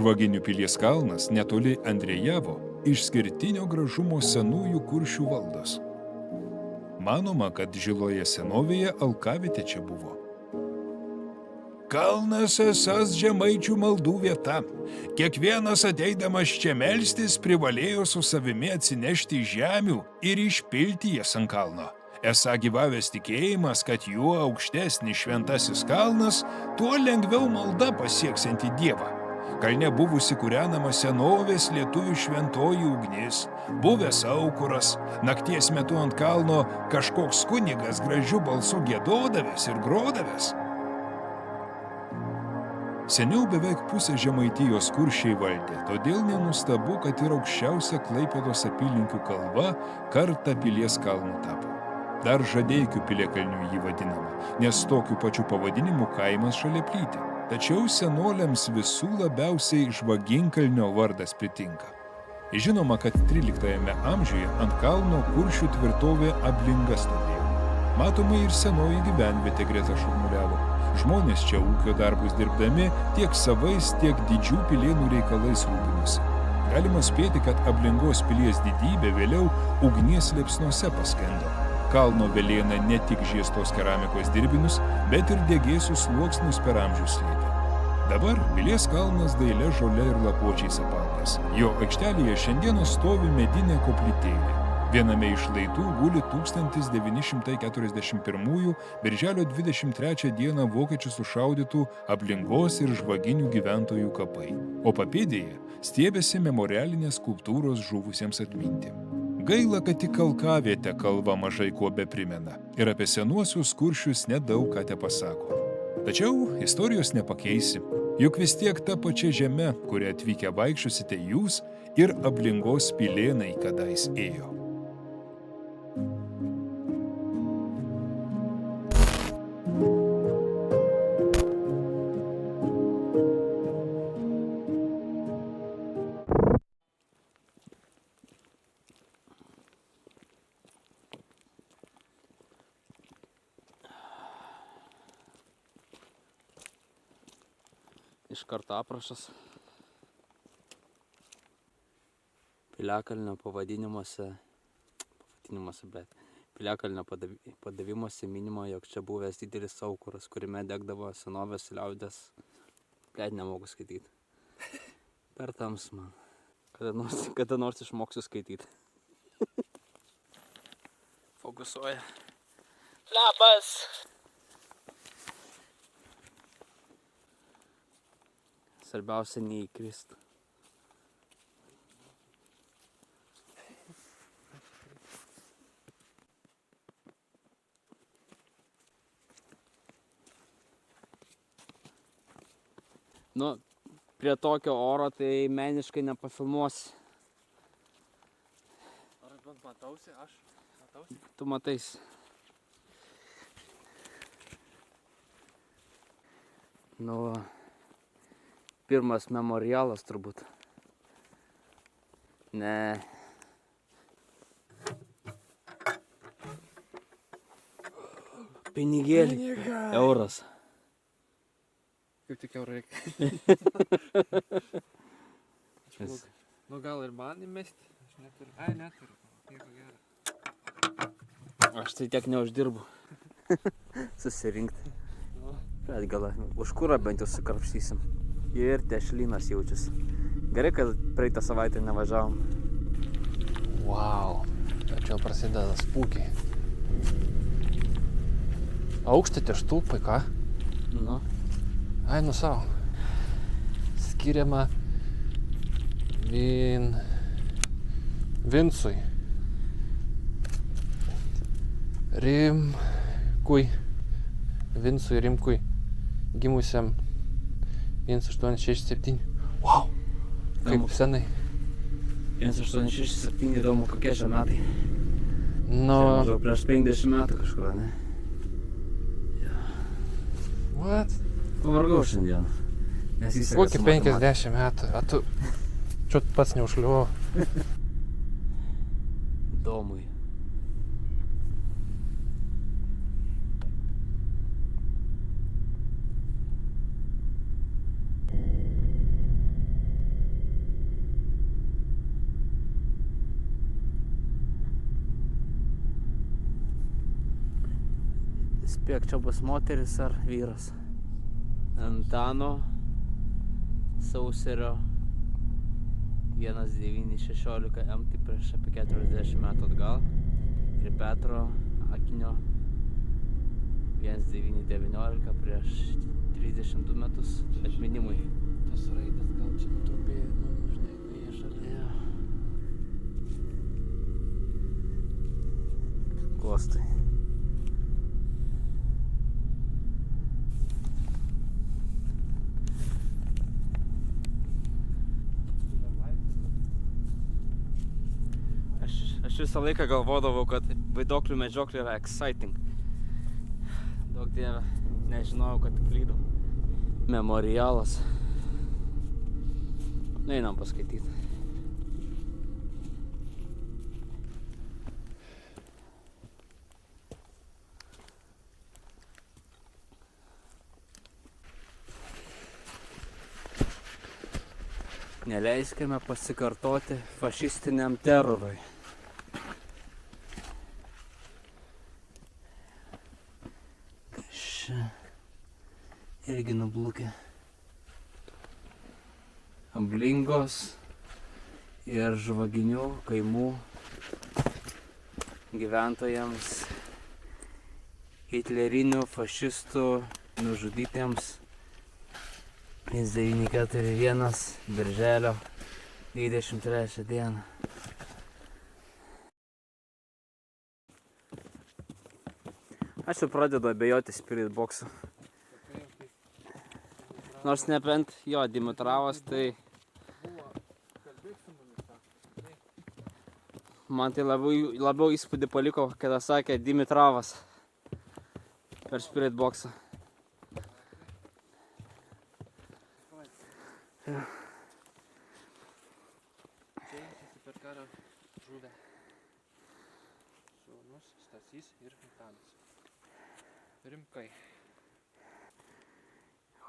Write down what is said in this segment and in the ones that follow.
Žvaginių pilies kalnas netoli Andrejavo išskirtinio gražumo senųjų Kuršių valdos. Manoma, kad žiloje senovėje alkavietė čia buvo. Kalnas esas žemaičių maldų vieta. Kiekvienas ateidamas čia melstis privalėjo su savimi atsinešti žemių ir išpilti jas ant kalno. Esą gyvavęs tikėjimas, kad juo aukštesnis šventasis kalnas, tuo lengviau malda pasieksianti Dievą. Kalne buvusi kūrenama senovės lietuvių šventoji ugnis, buvęs aukuras, nakties metu ant kalno kažkoks kunigas gražiu balsu giedodavęs ir grodavęs. Seniau beveik pusę Žemaitijos Kuršiai valdė, todėl nenustabu, kad ir aukščiausia Klaipėdos apylinkių kalva kartą pilies kalnu tapo. Dar Žadeikių piliakalniu jį vadinama, nes tokiu pačiu pavadinimu kaimas šalia plyti. Tačiau senoliams visų labiausiai Žvaginkalnio vardas pritinka. Žinoma, kad 13 amžiuje ant kalno Kuršių tvirtovė Ablinga stovėjo. Matoma ir senoji gyvenvietė greta šurmuliavo. Žmonės čia ūkio darbus dirbdami tiek savais, tiek didžių pilėnų reikalais rūpinosi. Galima spėti, kad Ablingos pilies didybė vėliau ugnies liepsnose paskendo. Kalno velėna ne tik žiestos keramikos dirbinius, bet ir degėsius sluoksnius per amžius slėpė. Dabar pilies kalnas dailė žole ir lapuočiais apaugęs. Jo aikštelėje šiandieną stovi medinė koplytėlė. Viename iš laidų guli 1941 birželio 23 dieną vokiečių sušaudytų Ablingos ir Žvaginių gyventojų kapai, o papėdėje stiebėsi memorialinės skulptūros žuvusiems atminti. Gaila, kad tik alkavietę kalba mažai kuo beprimena ir apie senuosius Kuršius nedaug ką tepasako. Tačiau istorijos nepakeisi, juk vis tiek ta pačia žeme, kurią atvykę vaikščiosite jūs ir Ablingos pilėnai kadais ėjo. Iš karto aprašas. Piliakalnio Piliakalnio padavimuose minima, jog čia buvęs didelis aukuras, kuriame degdavo senovės liaudės. Nemoku skaityti. Per tams man. Kada nors išmoksiu skaityti. Fokusuoja. Labas! Svarbiausia neįkrist. Nu, prie tokio oro tai meniškai nepafilmuosi. Ar aš matausi? Aš matausi? Tu matais. Nu, pirmas memorialas turbūt. Ne. Pinigėlį. Euras. Kaip tik eurą reikia. Nu gal ir man įmesti? Aš neturiu. Ai, neturiu. Nieko gero. Aš tai tiek neuždirbu. Susirinkti. Bet gal už kurą bent jau sukarpštysim. Ir tešlynas jaučiasi. Gerai, kad praeitą savaitę nevažiavom. Wow. Čia prasideda spūkiai. Aukšti tie štulpai, ką? Nu. Ai, nu savo. Skiriama Vincui. Vincui Rimkui. Gimusiam 1867. Wow. Kaip senai. 1867 įdomu, kokie čia metai. Nu. Maždaug prieš 50 metų kažkur, ne? What? Pavargau šiandien. Kokį 50 metų? A tu čia pats neužkliuvau. Domui. Spėk, čia bus moteris ar vyras. Antano Sauserio 1916 M, tai prieš apie 40 metų atgal. Ir Petro Akinio 1919 prieš 32 metus atminimui. Tas raidės gal čia nutrumpėjo, žinai, jie šalia. Kostai. Aš visą laiką galvodavau, kad vaiduoklių medžioklė yra exciting. Daug dieve, nežinojau, kad klydau. Memorialas. Einam paskaityti. Neleiskime pasikartoti fašistiniam terorui. Irgi nublūkė. Ablingos ir Žvaginių kaimų gyventojams, hitlerinių fašistų nužudytiems 1941 birželio 23 dieną. Aš jau pradedu abejoti Spirit Box'u. Nors nebent jo Dimitravas, tai man tai labiau įspūdį paliko, kada sakė Dimitravas per Spirit Box'ą. Džeimsas per karą žuvę sūnus Stasys ir Antanas. Rimkai.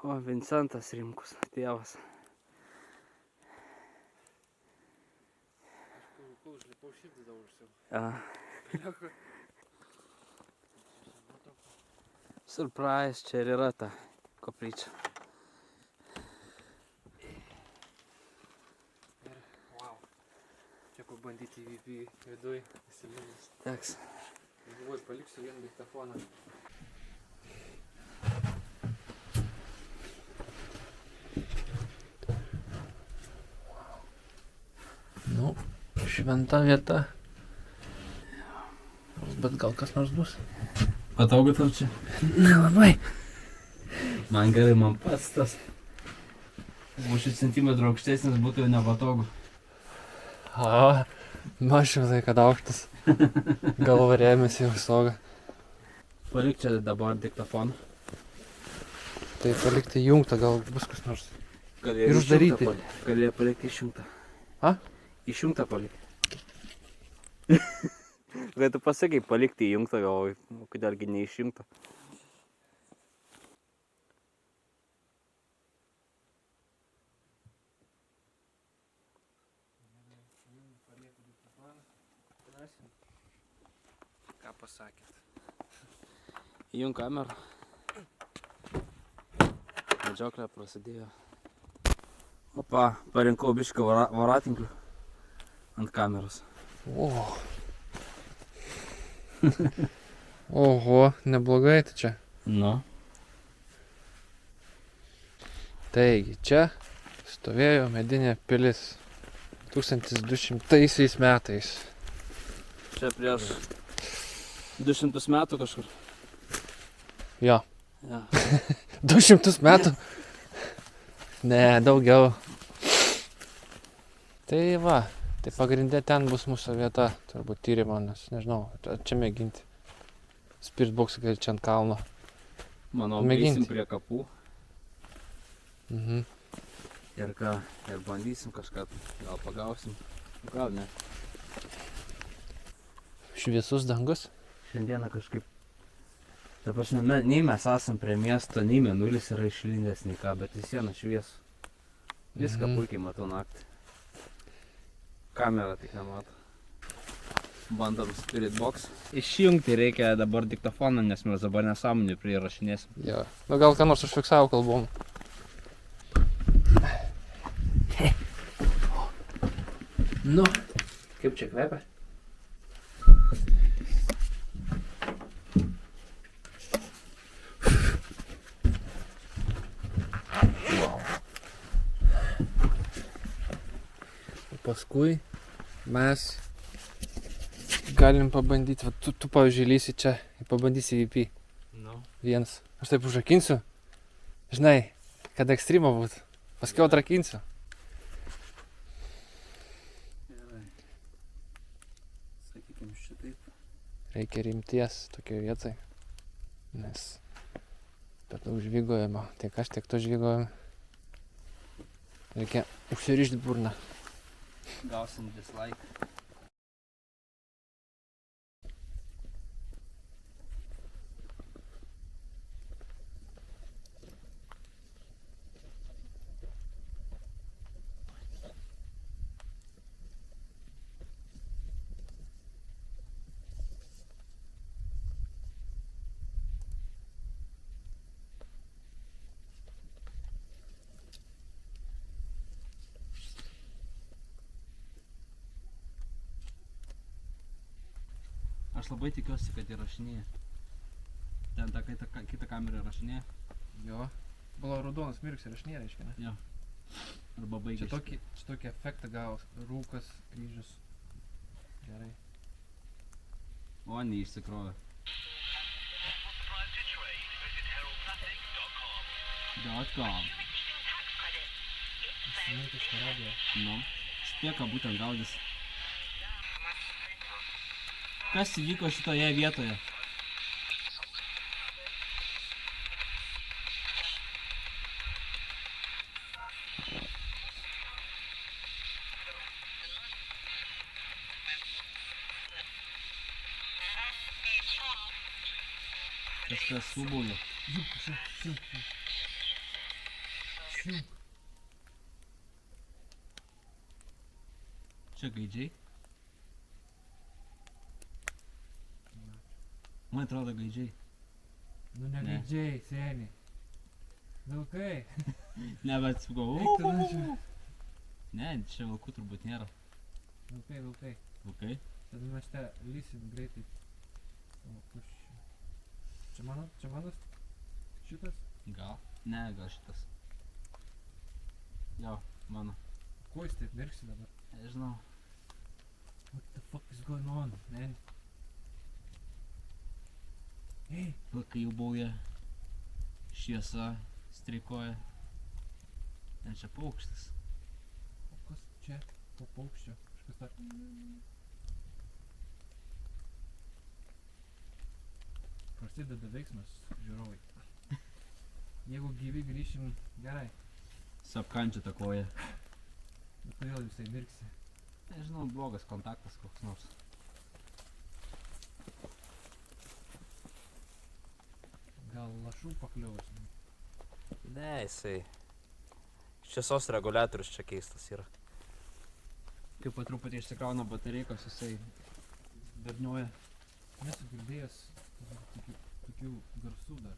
O, Vincentas Rimkus, tėvas. Aš užlipau širdį daužsiu. Ja. Surprise, čia ir yra ta koplyčia. Ir, wow. Čia pabandyti viduj įsilinęs. Teks. Galvoju, paliksiu vieną diktafoną. Nu, šventa vieta. Bet gal kas nors bus? Patogu tau čia? Nelabai. Man gerai, man pats tas. 10 centimetrų aukštesnis būtų jau nepatogu. Aš visai kad aukštas. Galva rėmėsi jau stogą. Palik čia dabar diktafoną. Tai palikti įjungtą, gal bus kas nors. Galėjo Ir uždaryti. Galėjo palikti išjungtą. A? Išjungtą palikti. Kai tu pasakai palikti įjungtą, galvoju, kodėlgi neišjungtą. Ką pasakėt? Įjung kamerą. Medžioklė prasidėjo. Opa, parinkau bišką voratinklių ant kameros. Oho, neblogai tai čia. Nu. Taigi, čia stovėjo medinė pilis 1200 metais. Čia prieš 200 metų kažkur. Jo. Ja. 200 metų? Ne, daugiau. Tai va, tai pagrindė ten bus mūsų vieta, turbūt tyrimo, nes nežinau, čia mėginti. Spirit Box'ą gali čia ant kalno. Manau, Mėginti. eisim prie kapų Mhm. ir ką, ir bandysim kažką, gal pagausim, gal ne. Šviesus dangus. Šiandieną kažkaip, ta prasme, nei mes esam prie miesto, nei mėnulis yra išlindęs, nei ką, bet vis viena šviesų. Viską Mhm. puikiai matau naktį. Kamera tik nemato. Bandom Spirit Box. Išjungti reikia dabar diktofoną, nes mes dabar nesąmonį prirašinėsim. Jo. Nu gal ką nors užfiksavo kalbom. Nu, kaip čia kvepia? Paskui mes galim pabandyti, va, tu pavyzdžiui lysi čia ir pabandysi VP. Nu. Vienas. Aš taip užrakinsiu. Žinai, kad ekstremo būtų. Paskiau atrakinsiu. Gerai. Sakykim šitaip. Reikia rimties tokioje vietoje. Nes per daug žvygojama. Tiek aš, tiek tu žvygojam. Reikia užsirišti burną. Gausim dislike. Aš labai tikiuosi, kad įrašinėja. Ten ta kita kamera įrašinėja. Jo. Buvo raudonas mirks ir aš nereiškia, ne? Jo. Arba baigėsi. Čia tokį efektą gavos. Rūkas, kryžius. Gerai. O, neišsikrovė. .com. Įsiminti šitą radiją. Nu. Spėka būtent gaudys. Kas įvyko šitoje vietoje? Kažkas subūjo. Čia gaidžiai? Man atrodo gaidžiai. Nu ne Ne. gaidžiai, seniai. Vilkai. Ne, bet sakau. Eik tada čia. Ne, čia vilkų turbūt nėra. Vilkai. Vilkai? Tada mes čia lysim greitai. O, puščiu. Čia mano? Šitas? Gal? Ne, gal šitas. Jo, mano. Ko jis taip mirksi dabar? Nežinau. What the fuck is going on, man? Ei, Vilkai jau bauja. Šviesa streikuoja. Ne, čia paukštis. o kas čia po paukščio? Kažkas dar. Prasideda veiksmas, žiūrovai. Jeigu gyvi grįšim, gerai. Su apkandžiota koja. Bet kodėl visai mirksi? Nežinau, blogas kontaktas koks nors. Gal lašų pakliuvus? Ne, jisai. Šviesos reguliatorius čia keistas yra. Kai po truputį išsikrauna batareikos, jisai bernioja. Nesu girdėjęs tokių garsų dar.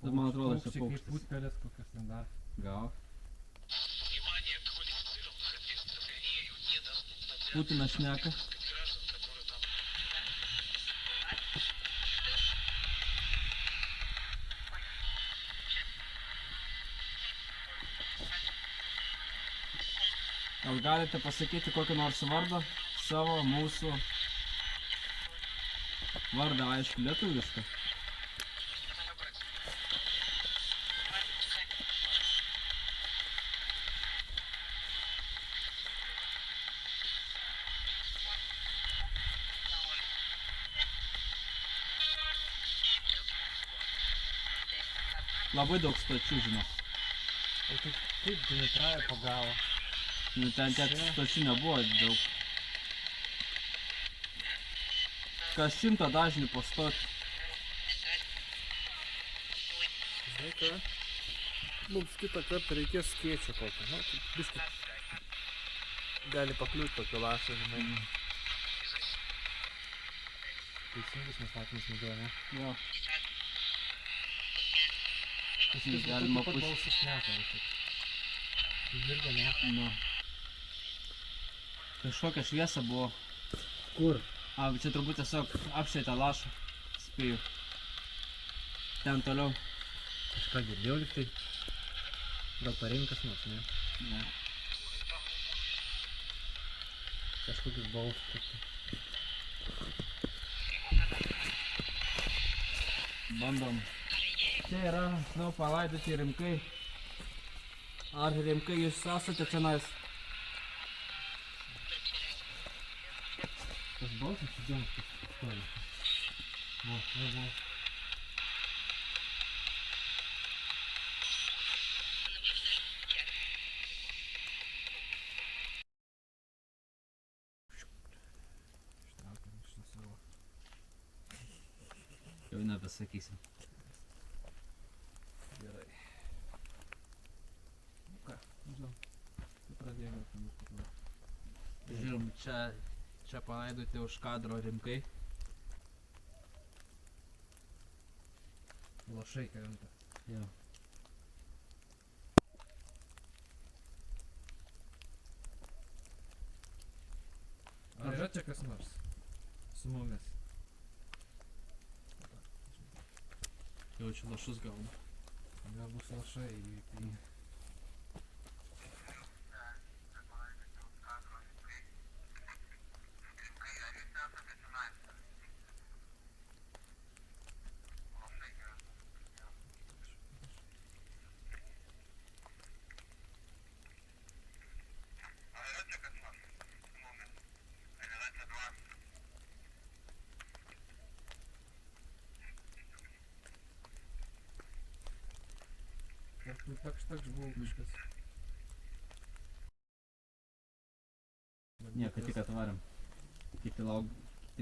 Bet man atrodo, čia Paukščiai kaip paukštis. putpelės kokios ten dar. Gal. Putinas šneka. Gal galite pasakyti kokį nors vardą savo, mūsų vardą, aišku, lietuvišką. Labai daug stočių, žinau. O tai kaip Dimitraja pagavo? Nu, ten tiek stočių nebuvo daug. Kas 100 dažnių po stotį. Žinai ką? Mums kitą kartą reikės skėčio kokio, nu, tai biškį gali pakliūti tokio lašo, žinai. Teisingus mes patys naudoja, ne? Jo. Kažkas Galima taip pat pus- balsas šneka visai. Išgirdo, ne? Nu. Kažkokia šviesa buvo. Kur? Čia turbūt tiesiog apšvietė lašą. Spėju. Ten toliau. Kažką girdėjau lyg tai. Gal parinkas nors, ne? Ne. Kažkokius balsus. Bandom. Čia yra, palaidoti rimkai. Ar rimkai jūs esate čionais? Tas balsas įdomus, kas stovi. Va. Ištraukiam iš to savo. Jau nebesakysim. Gerai. Nu ką, žinau. Tai pradėjome ten diskutuoti. Žiūrim, čia palaidoti už kadro rimkai. Lašai krenta. Jo. Ar yra čia kas nors? Su mumis. Jaučiu lašus gaunu. Gal bus lašai įvykiai. Tak buvo kažkas. Ne, kad tik atvarėm. Kiti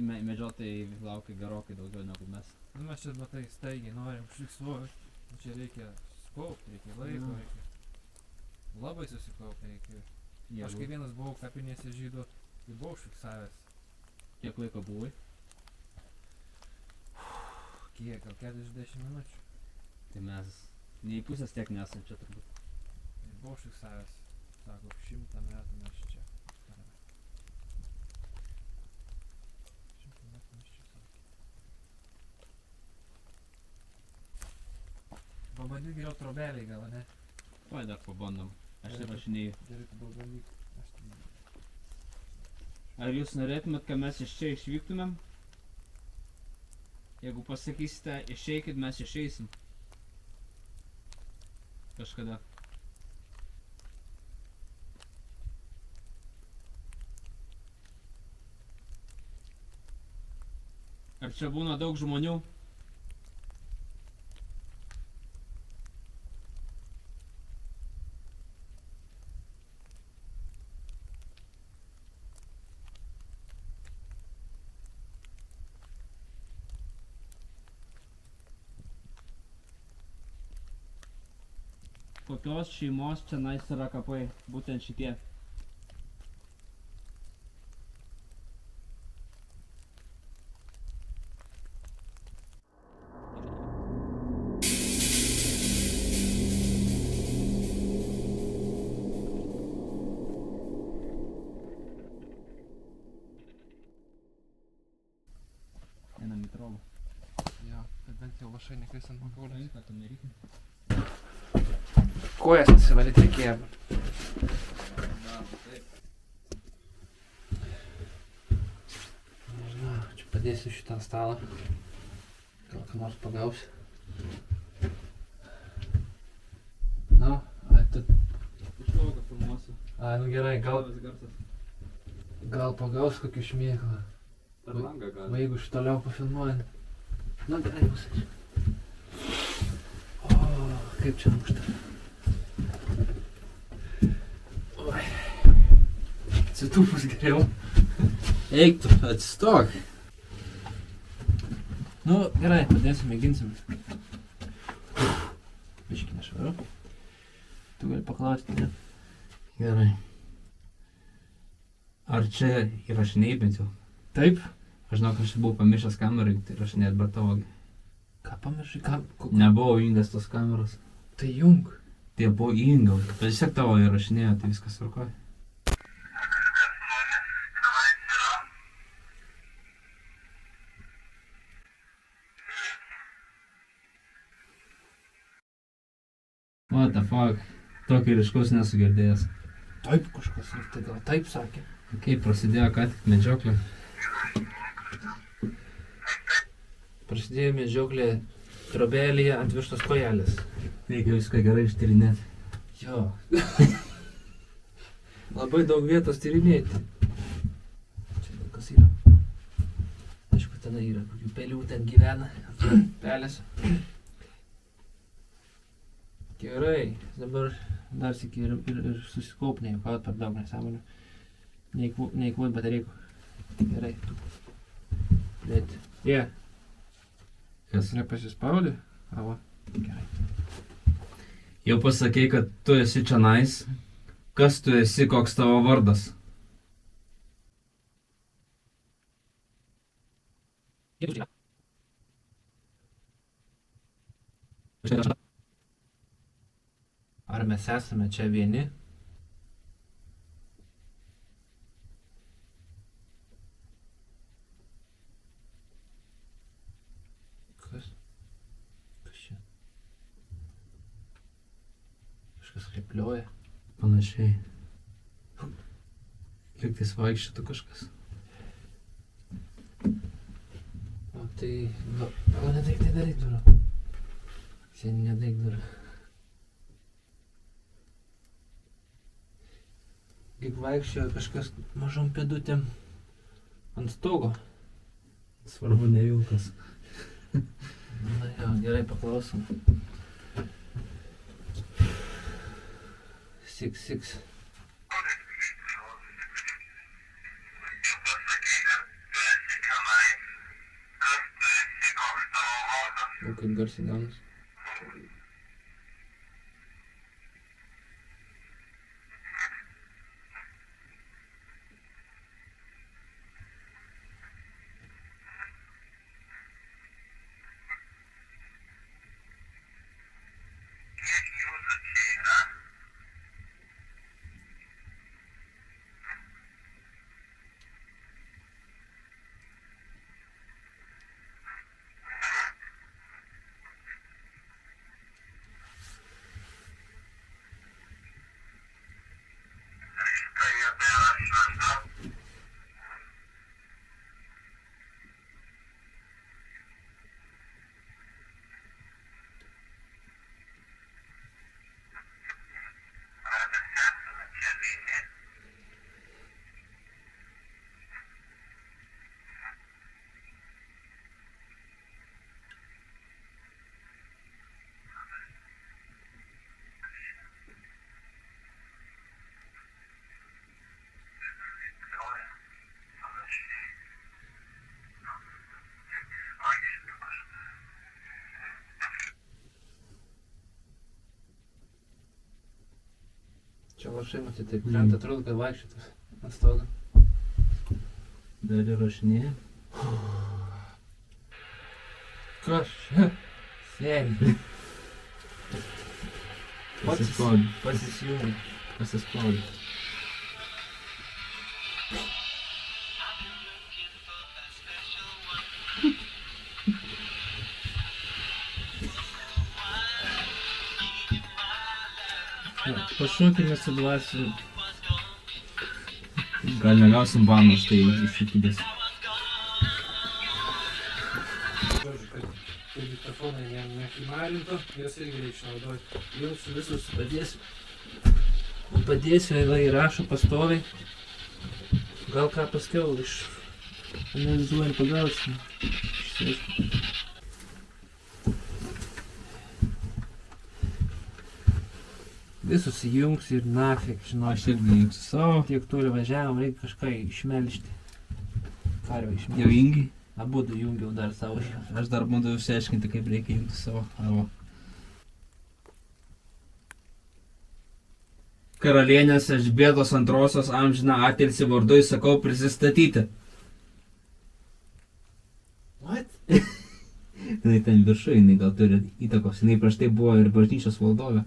medžiotojai laukia gerokai daugiau negu mes. Nu mes čia matai staigiai norim užfiksuoti. Čia reikia sukaupti, reikia laiko, reikia. Labai susikaupti reikia. Aš kai vienas buvau kapinėse žydų, tai buvau užfiksavęs. Kiek laiko buvai? Kiek, gal 40 minučių. Tai mes nei pusės tiek nesam čia turbūt. Tai buvau užfiksavęs. Sako, 100 metų mes čia. 100 metų mes čia sakė. Pabandyk geriau trobeliai gal, ne? Oi, dar pabandom. Aš įrašinėjau. Gerai, tu pabandyk. Aš tai... Ar jūs norėtumėt, kad mes iš čia išvyktumėm? Jeigu pasakysite, išeikit, mes išeisim. Kažkada. Ar čia būna daug žmonių? Kokios šeimos čionais yra kapai, būtent šitie? Einam į trobą. Jo, kad bent jau lašai nekris ant makulės. Ką tu nereikia? Kojas nusivalyti reikėjo. Nežinau, čia padėsiu šitą stalą. Gal ką nors pagausi. Nu, tu... Iš to, kad filmuosiu. Nu gerai, gal pagaus kokį šmėklą. Per langą gali. Va jeigu iš toliau pafilmuojant. Nu gerai bus. O, kaip čia aukšta. Oi. Atsitūpus geriau. Eik tu, atsistok. Nu gerai, padėsim, mėginsim. Biškį nešvaru. Tu gali paklausti, ne? Gerai. Ar čia įrašinėjai bent jau? Taip? Aš žinau, kad aš buvau pamiršęs kamerą, tai rašinėt, bet tavo Ką pamiršai, ką? nebuvo įjungęs tos kameros. Tai jung. Tai buvo įjungiau, bet vis tiek tavo įrašinėjo, tai viskas tvarkoja. What the fuck? Tokį ryškaus nesu girdėjęs. Taip kažkas, tai gal taip sakė. Kaip prasidėjo ką tik medžioklė? Prasidėjo medžioklė trobelėje ant vištos kojelės. Reikia viską gerai ištyrinėti. Jo. Labai daug vietos tyrinėti. Čia gal kas yra. Aišku, ten yra, kokių pelių ten gyvena. Pelės. Gerai, dabar dar sėki ir susikaup, neįkaut per daug nesąmonių. Neįkvot batareikų. Gerai, tu. Bet, Kas? nepasispaudė? Avo, gerai. Jau pasakei, kad tu esi čionais. Kas tu esi, koks tavo vardas? Ar mes esame čia vieni? Kas? Kas čia? Kažkas kleplioja. Panašiai. Lygtais vaikščiotų kažkas. O tai... Gal nedaik tai daryk durų. Seniai nedaik durų. Kaip vaikščiojo kažkas mažom pėdutėm ant stogo. Svarbu ne vilkas. Na jo, gerai paklausom. 6. O kaip garsiai gaunas. Čia lašai matyti taip, krenta, atrodo, kad vaikščiotas ant stogo. Dar įrašinėja. Kas čia? Sėdi. Pasisijungi. Pasispaudė. Pašokime su dvasiu. Gal negausim baną už tai iš YouTube'ės. Žodžiu, kad diktofonai nefimarintų, jos irgi reikia išnaudoti. Jums visus padėsiu. Padėsiu, jeigu įrašo pastoviai. Gal ką paskiau analizuojant pagausim. Išsiaiškinu. Visus įjungs ir nafik, žinau. Aš irgi įjungsiu savo. Tiek turi važiavom, reikia kažką išmelžti. Karvę išmelžti. Jau jungi? Abudu jungiau dar savo. Aš dar bandau išsiaiškinti, kaip reikia jungti savo. Avo. Karalienės Elžbietos II amžiną atilsį vardu įsakau prisistatyti. Jinai ten viršui, jinai gal turi įtakos. Jinai prieš tai buvo ir bažnyčios valdovė.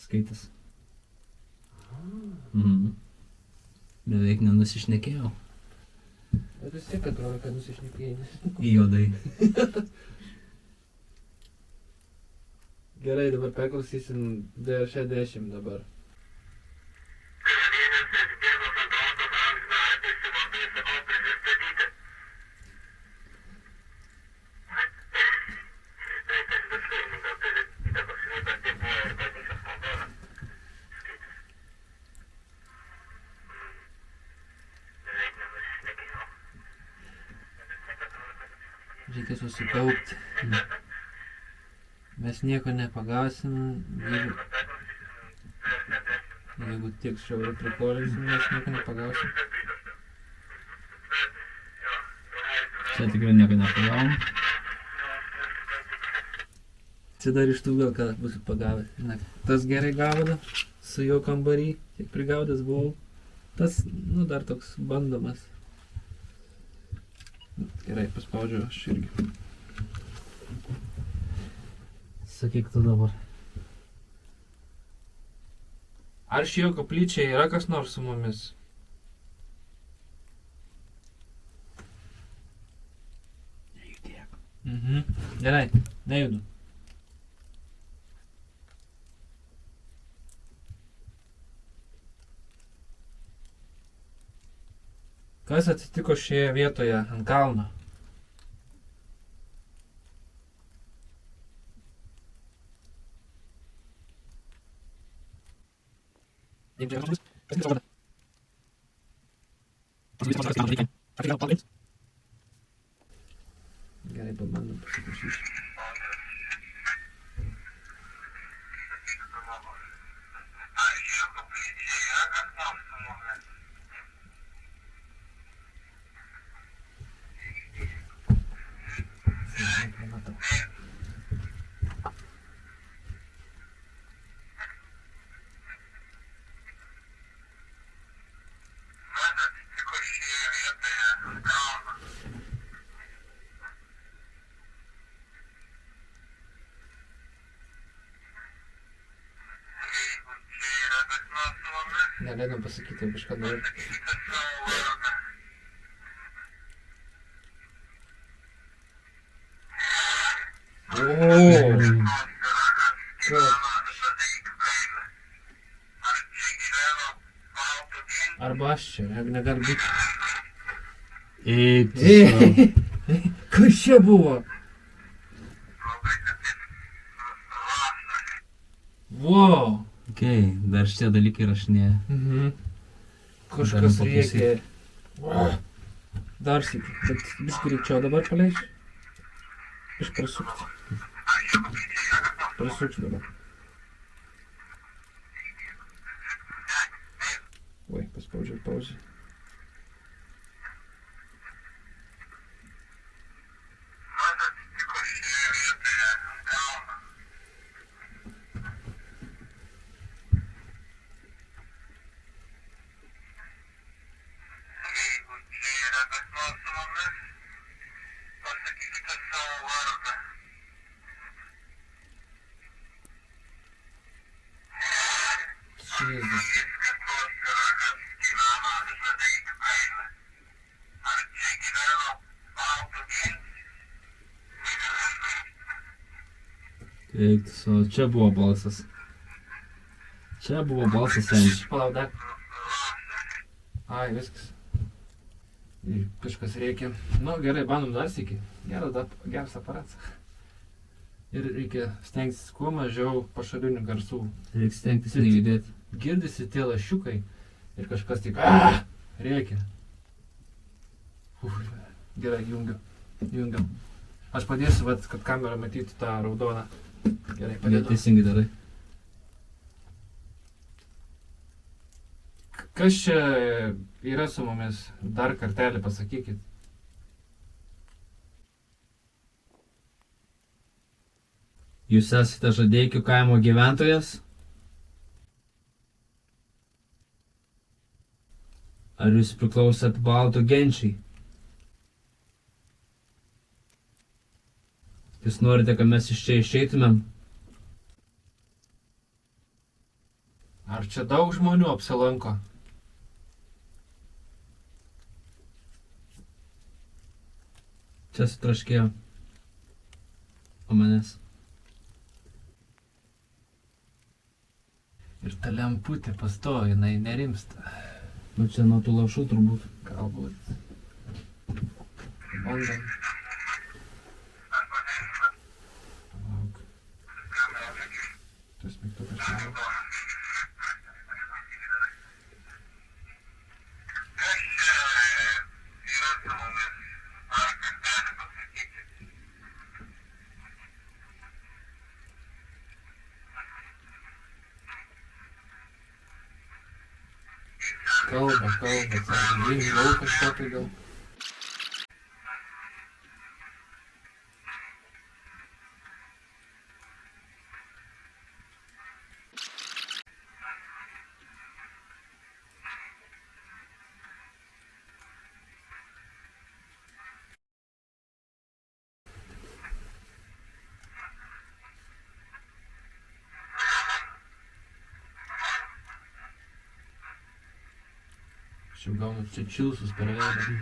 Skaitas. Mhm. Beveik nenusišnekėjau. Bet vis tiek atrodo, kad nusišnekėjai. Juodai. Gerai, dabar perklausysim DR60 dabar. Reikia susikaupti. Mes nieko nepagausim, jeigu tik šiaurį prikolinsim, mes nieko nepagausim. Čia tikrai nieko nepagavom. Čia dar iš tų vėl ką būsiu pagavęs. Na, tas gerai gaudo, su jo kambarį, tiek prigaudęs buvau. Tas, nu, dar toks bandomas. Gerai, paspaudžiu aš irgi. Sakyk tu dabar. Ar šioje koplyčioje yra kas nors su mumis? Nejudėk. Gerai, nejudu. Kas atsitiko šioje vietoje ant kalno? Gerai, pabandom pasiklausyti. Neleidom pasakyti kažką dar. Arba aš čia, jeigu negali būti. Eik tu savo. Kas čia buvo? Wow. Okei, dar šitie dalykai rašinėja. Kažkas Galim rėkė. Dar sykį, bet biškį greičiau dabar paleisiu. Biškį prasukti. Prasuksiu dabar. Oi, paspaudžiau pauzę. Jėzus. Eik tu savo. Čia buvo balsas. Čia buvo balsas seniai. Palauk dar. Ai, viskas. Ir kažkas reikia. Nu, gerai, bandom dar sykį. Geras aparatas. Ir reikia stengtis kuo mažiau pašalinių garsų. Reikia stengtis nejudėti. Girdisi tie lašiukai ir kažkas tik rėkia. Gerai, jungiam. Aš padėsiu, vat, kad kamera matytų tą raudoną. Gerai, padėdu. Teisingai darai. Kas čia yra su mumis? Dar kartelį pasakykit. Jūs esate Žadeikių kaimo gyventojas? Ar jūs priklausot baltų genčiai? Jūs norite, kad mes iš čia išeitumėm? Ar čia daug žmonių apsilanko? Čia sutraškėjo. O manęs. Ir ta lemputė pastovi, jinai nerimsta. Nu čia nuo tų lašų turbūt. Galbūt. Bandom. Palauk. Tas mygtukas nežinau. Kalba, sako, žinau kažką tai gal. Aš jau gaunu čia čilsus per veidą.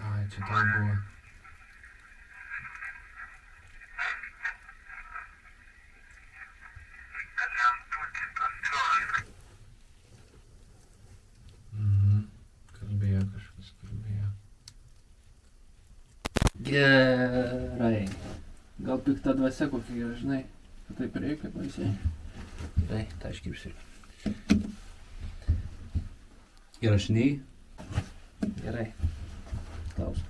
Ai, čia tau buvo. Kalbėjo kažkas, kalbėjo. Gerai. Gal pikta dvasia kokia yra, žinai. Taip reikia baisiai. Tai iškirpsiu. Įrašiniai? Gerai. Klausk.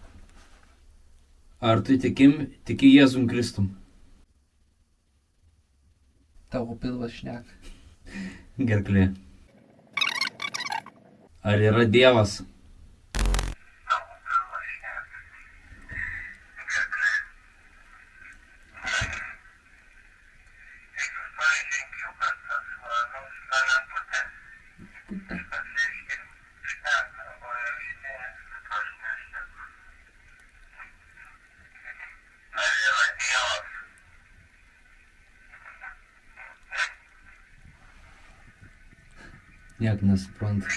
Ar tu tiki Jėzum Kristum? Tavo pilvas šneka. Gerklė. Ar yra Dievas? Niek nesupranta.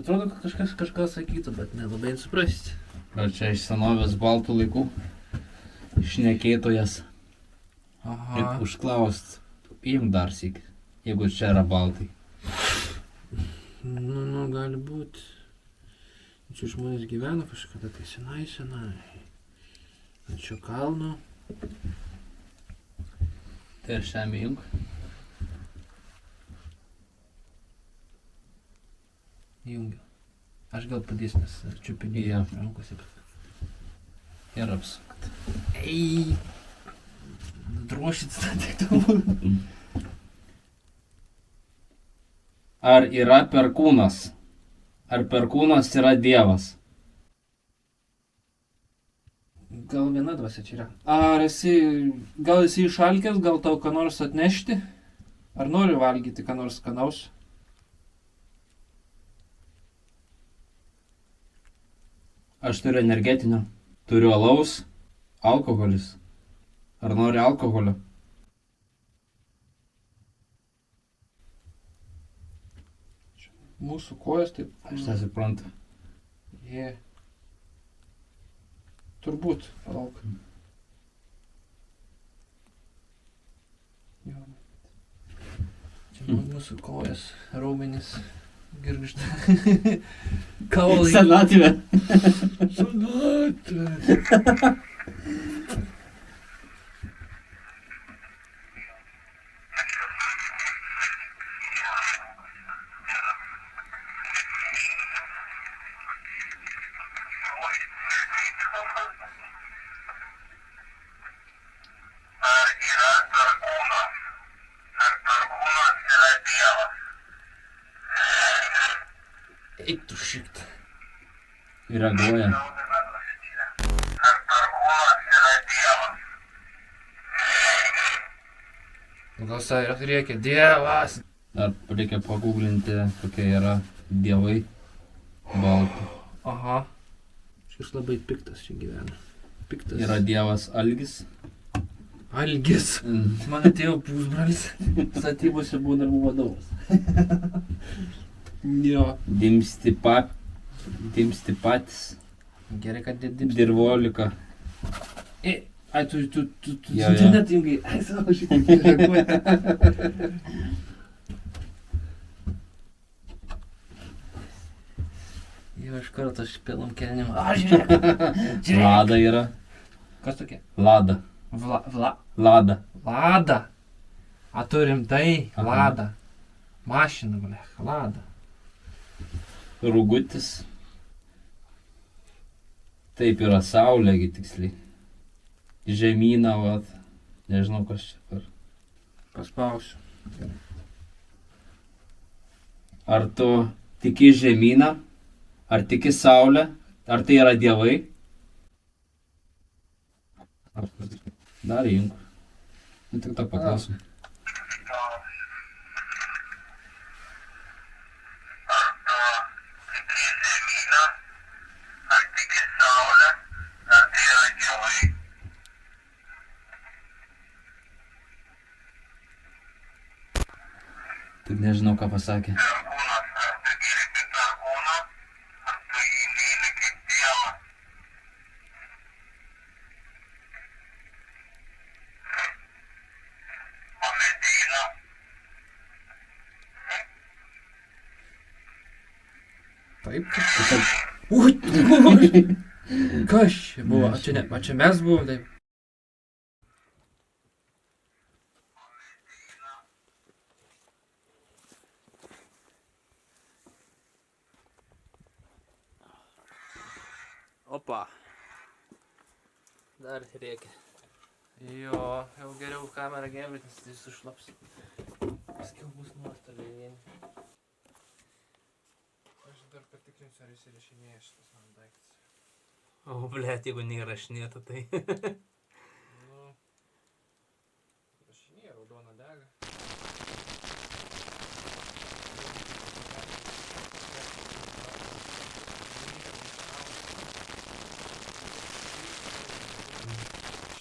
Atrodo, kad kažką sakytų, bet nelabai suprasti. Ar čia iš senovės baltų laikų šnekėtojas. Aha. Kaip užklaust, imk dar sykį, jeigu čia yra baltai. Nu, gali būti. Čia žmonės gyveno kažkada tai senai. Ant šio kalno. Tai aš šiam įjung. Įjungiu. Aš gal padės, nes čiupinėju rankose. Ir apsukt. Ei! Drošit tą degtuvą. Ar yra perkūnas? Ar perkūnas yra Dievas? Gal viena dvasia čia yra. Gal esi išalkęs, gal tau ką nors atnešti? Ar nori valgyti ką nors skanaus? Aš turiu energetinio. Turiu alaus, alkoholis. Ar nori alkoholio? Mūsų kojos taip. Aš nesuprantu. Jie. Turbūt, palauk. Jo. Čia mūsų kojas, raumenis, girgžda. Kaulai. Senatvė. Senatvė. Eik tu šit. Reaguoja. Gal reikia Dievas. Ar reikia paguglinti, kokie yra dievai baltų. Aha. Šis labai piktas čia gyvena. Piktas. Yra dievas Algis. Algis. Man atėjo pusbralis. Statybose buvo darbų vadovas. Jo. Dimsti patys. Gerai, kad dirbs. Dirvolika. Ai, tu Jo, jo. netingai. Ai, savo šitą reaguoja. Jo, iš karto aš pilom kelnim. A, žiūrėk. Lada yra. Kas tokia? Lada. Lada. Lada. A turim tai? Aha. Lada. Mašina, blech. Lada. Rūgutis. Taip yra saulėgi tiksliai. Žemyna, vat. Nežinau, kas čia per. Paspausiu. Ar tu tiki žemyną? Ar tiki saulę? Ar tai yra dievai? Dar junk. Nu, tik to paklausim. Tik nežinau, ką pasakė. Taip, kažkaip. Ui, kas čia buvo? A čia mes buvom, taip. Opa. Dar reikia. Jo, jau geriau kamerą gelbėti, nes jis sušlaps. Paskiau bus nuostoliai. Aš dar patikrinsiu, ar jis įrašinėja šitas man daiktas. O, blėt, jeigu neįrašinėtų, tai... Nu, įrašinėja, raudona dega.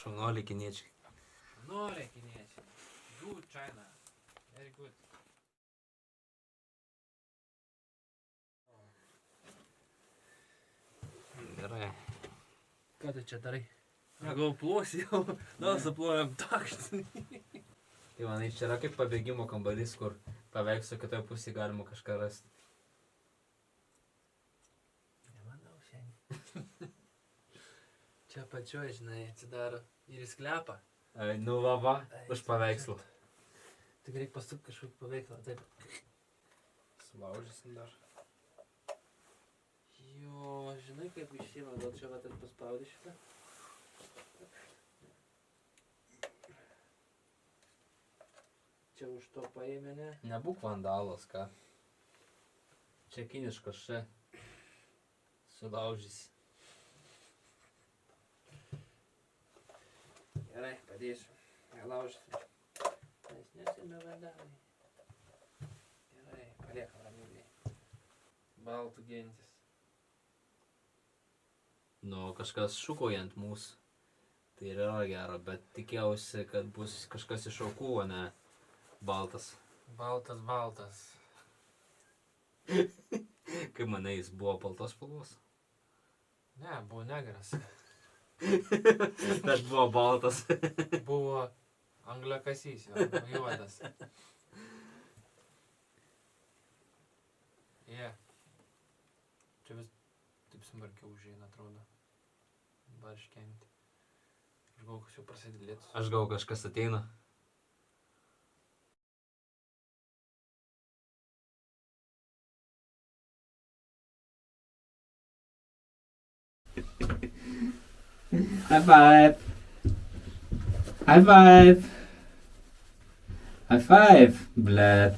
Šaunuoliai kiniečiai. Nori kiniečiai. Good China. Very good. Gerai. Ką tu čia darai? Gal plosi jau? Na, suplojam takštį. Tai manai, čia yra kaip pabėgimo kambarys, kur paveikslo kitoje pusėje galima kažką rasti. Nemanau šiandien. Čia pačioj, žinai, atsidaro ir jis klepa. Nu, va, už paveikslą. Tik reikia pasukti kažkokį paveikslą, taip. Sulaužysim dar. Jo, žinai kaip išėmė, gal čia va taip paspaudė šitą. Čia už to paėmė, ne? Nebūk vandalas, ką. Čia kiniškas še. Sulaužysi. Gerai, padėsiu. Nelaužysiu. Mes nesame vandalai. Gerai, paliekam ramybėj. Baltų gentis. Nu, kažkas šūkauja ant mūsų. Tai ir yra gera, bet tikėjausi, kad bus kažkas iš aukų, o ne baltas. Baltas. Kaip manai, jis buvo baltos spalvos? Ne, buvo negras. Bet buvo baltas. Buvo angliakasys, jo, juodas. Čia vis taip smarkiau užeina, atrodo. Barškenti. Aš galvoju, kad jau prasidėlėtų. Aš gal kažkas ateina. High five! High five! High five, blėt.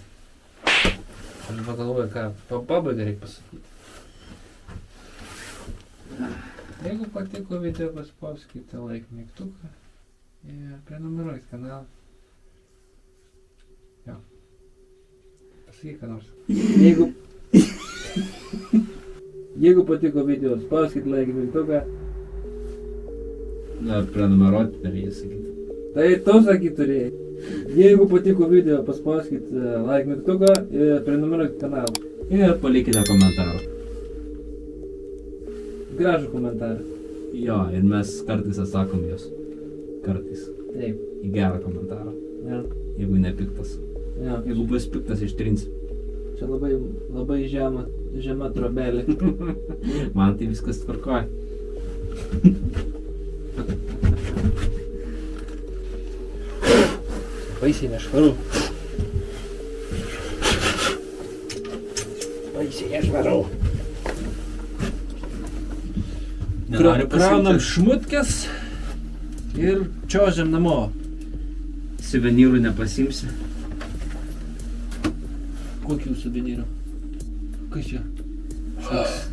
Aš pagalvoju, ką pabaigą reikia pasakyti. Jeigu patiko video, paspauskite like mygtuką ir prenumeruokite kanalą. Jo. Pasakyk, ką nors. Jeigu patiko video, spauskite like mygtuką. Na, prenumeruoti turėjai sakyti. Tai tu sakyt turėjai. Jeigu patiko video, paspauskite like mygtuką ir prenumeruokite kanalą. Ir palikite komentarą. Gražų komentarą. Jo, ir mes kartais atsakom jos. Kartais. Taip. Į gerą komentarą. Ja. Jeigu nepiktas. Ja. Jeigu bus piktas, ištrinsim. Čia labai žema trobelė. Man tai viskas tvarkoja. Baisiai nešvaru. Baisiai nešvaru. Kraunam šmutkės ir čiuožiam namo. Suvenyrų nepasimsi. Kokių suvenyrų? Kas čia? Šaks.